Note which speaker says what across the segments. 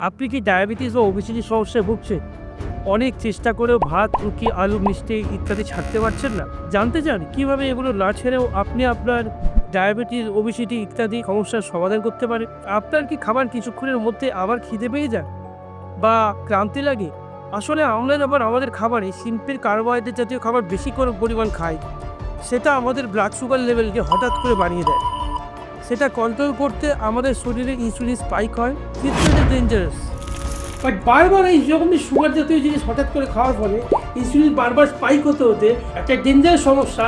Speaker 1: আপনি কি ডায়াবেটিস বা ওবেসিটি সমস্যায় ভুগছেন? অনেক চেষ্টা করেও ভাত, রুটি, আলু, মিষ্টি ইত্যাদি ছাড়তে পারছেন না? জানতে চান কিভাবে এগুলো না ছেড়েও আপনি আপনার ডায়াবেটিস, ওবেসিটি ইত্যাদি সমস্যার সমাধান করতে পারেন? আপনার কি খাবার কিছুক্ষণের মধ্যে আবার খিদে পেয়ে যায় বা ক্লান্তি লাগে? আসলে আমরা যখন আমাদের খাবারে সিম্পল কার্বোহাইড্রেট জাতীয় খাবার বেশি করে পরিমাণ খাই, সেটা আমাদের ব্লাড সুগার লেভেলকে হঠাৎ করে বাড়িয়ে দেয়। সেটা কন্ট্রোল করতে আমাদের শরীরে ইনসুলিন স্পাইক হয়, ইটস ডেঞ্জারাস। বাট বারবার এই রকমই সুগার জাতীয় জিনিস হঠাৎ করে খাওয়ার ফলে ইনসুলিন বারবার স্পাইক হতে হতে একটা ডেঞ্জারাস সমস্যা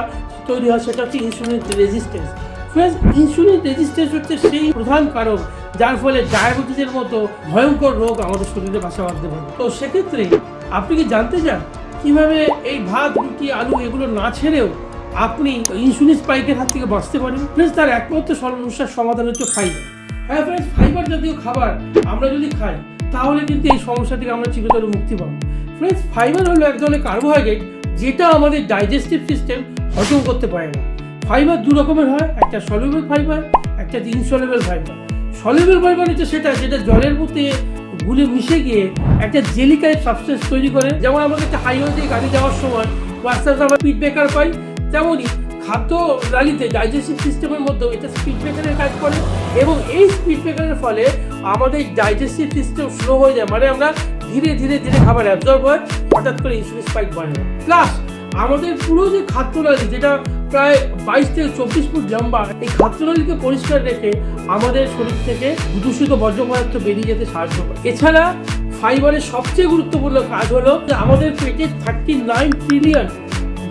Speaker 1: তৈরি হয়, সেটা হচ্ছে insulin resistance. Friends, insulin resistance হচ্ছে সেই প্রধান কারণ যার ফলে ডায়াবেটিসের মতো ভয়ঙ্কর রোগ আমাদের শরীরে বাসা বাঁধতে পারে। তো সেক্ষেত্রে আপনি কি জানতে চান কীভাবে এই ভাত, রুটি, আলু এগুলো না ছেড়েও আপনি ইনসুলিন স্পাইকের হাত থেকে বাঁচতে পারেন? ফ্রেন্ডস, তার একমাত্র সমস্যার সমাধান হচ্ছে ফাইবার। হ্যাঁ ফ্রেন্ডস, ফাইবার জাতীয় খাবার আমরা যদি খাই তাহলে কিন্তু এই সমস্যা থেকে আমরা চিরতরে মুক্তি পাবো। ফ্রেন্ডস, ফাইবার হলো এক ধরনের কার্বোহাইড্রেট যেটা আমাদের ডাইজেস্টিভ সিস্টেম হজম করতে পারে না। ফাইবার দু রকমের হয়, একটা সলিউবল ফাইবার, একটা ইনসলিউবল ফাইবার। সলিউবল ফাইবার হচ্ছে সেটা যেটা জলের মধ্যে গুলে মিশে গিয়ে একটা জেলি টাইপ সাবস্টেন্স তৈরি করে। যেমন আমাদের একটা হাইওয়েতে গাড়ি যাওয়ার সময় রাস্তায় আমরা স্পিড ব্রেকার পাই, তেমনই খাদ্য নালীতে ডাইজেস্টিভ সিস্টেমের মধ্যেও এটা স্পিড ব্রেকারের কাজ করে এবং এই স্পিড ব্রেকারের ফলে আমাদের ডাইজেস্টিভ সিস্টেম স্লো হয়ে যায়, মানে আমরা ধীরে ধীরে ধীরে খাবার অ্যাবজর্ব হয়, হঠাৎ করে ইনসুলিন স্পাইক বাড়ে না। প্লাস আমাদের পুরো যে খাদ্যনালী, যেটা প্রায় 22 থেকে 24 ফুট লম্বা, এই খাদ্যনালীকে পরিষ্কার রেখে আমাদের শরীর থেকে দূষিত বর্জ্য পদার্থ বেরিয়ে যেতে সাহায্য করে। এছাড়া ফাইবারের সবচেয়ে গুরুত্বপূর্ণ কাজ হলো যে আমাদের পেটে 39 ট্রিলিয়ন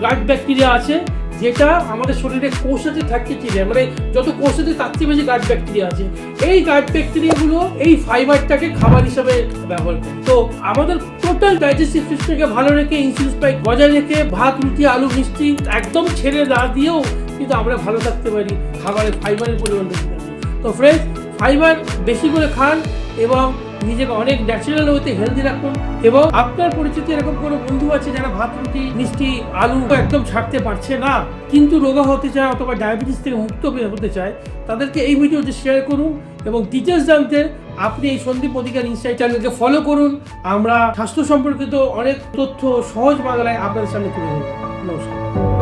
Speaker 1: গাট ব্যাকটেরিয়া আছে, যেটা আমাদের শরীরে কোষ আছে 30 ট্রিলিয়ন, মানে যত কোষ আছে তার চেয়ে বেশি গাট ব্যাকটেরিয়া আছে। এই গাট ব্যাকটেরিয়াগুলো এই ফাইবারটাকে খাবার হিসাবে ব্যবহার করে। তো আমাদের টোটাল ডাইজেস্টিভ সিস্টেমকে ভালো রেখে, ইনসুলিন স্পাইক বজায় রেখে, ভাত, রুটি, আলু, মিষ্টি একদম ছেড়ে না দিয়েও কিন্তু আমরা ভালো থাকতে পারি খাবারের ফাইবারের পরিমাণ বেশি থাকে। তো ফ্রেন্ডস, ফাইবার বেশি করে খান এবং নিজেকে অনেক ন্যাচারাল ওয়েতে হেলদি রাখুন। এবং আপনার পরিচিত এরকম কোনো বন্ধু আছে যারা ভাত, রুটি, মিষ্টি, আলু একদম ছাড়তে পারছে না কিন্তু রোগা হতে চায় অথবা ডায়াবেটিস থেকে মুক্ত হতে চায়, তাদেরকে এই ভিডিওটি শেয়ার করুন এবং ডিটেলস জানতে আপনি এই সন্দীপ অধিকার ইনসাইট চ্যানেলকে ফলো করুন। আমরা স্বাস্থ্য সম্পর্কিত অনেক তথ্য সহজ বাংলায় আপনাদের সামনে তুলে ধরব। নমস্কার।